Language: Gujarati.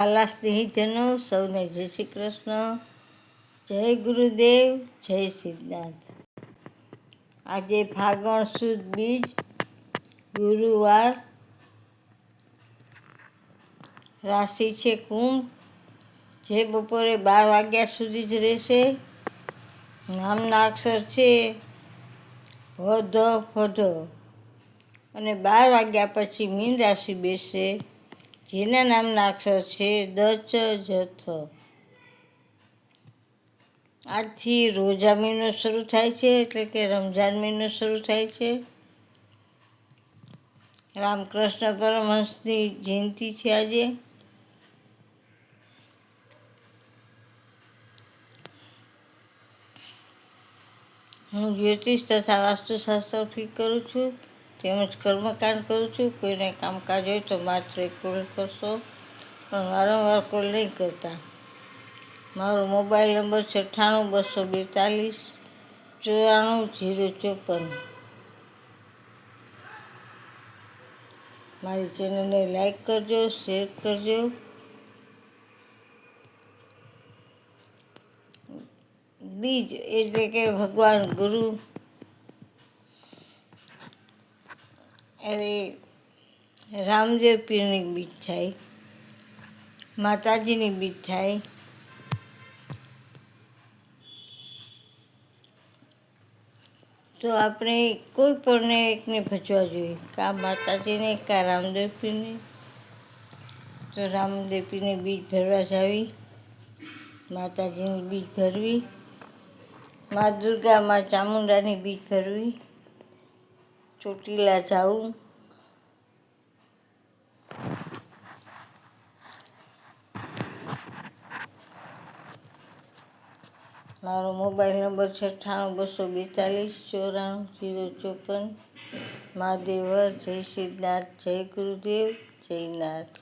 વાલા સ્નેહીજનો સૌને જય શ્રી કૃષ્ણ, જય ગુરુદેવ, જય સિદ્ધાર્થ. આજે ફાગણ સુદ બીજ, ગુરુવાર, રાશિ છે કુંભ, જે બપોરે 12 વાગ્યા સુધી જ રહેશે. નામના અક્ષર છે ભ, ધ, ફઢ અને 12 વાગ્યા પછી મીન રાશિ બેસશે, જેના નામના અક્ષર છે દ, ચ, જ, થ. આજથી રોજા મહિનો શરૂ થાય છે, એટલે કે રમઝાન મહિનો શરૂ થાય છે. રામકૃષ્ણ પરમહંસની જયંતિ છે આજે. હું જ્યોતિષ તથા વાસ્તુશાસ્ત્ર ફી કરું છું, તેમજ કર્મકાંડ કરું છું. કોઈને કામકાજ હોય તો માત્ર એક કોલ કરશો, પણ વારંવાર કોલ નહીં કરતા. મારો મોબાઈલ નંબર 98 242 94 054. મારી ચેનલને લાઈક કરજો, શેર કરજો. બીજ એટલે કે ભગવાન ગુરુ અરે રામદેવ પીરની બીજ થાય, માતાજીની બીજ થાય. તો આપણે કોઈ પણ એકને ભજવા જોઈએ, કાં માતાજીને કાં રામદેવ પીરને. તો રામદેવ પીરની બીજ ભરવા જાવી, માતાજીની બીજ ભરવી, મા દુર્ગા, મા ચામુંડાની બીજ ભરવી, ચોટીલા જાવું. મારો મોબાઈલ નંબર 98 242 94 054. મહાદેવ, જય સિદ્ધનાથ, જય ગુરુદેવ, જય નાથ.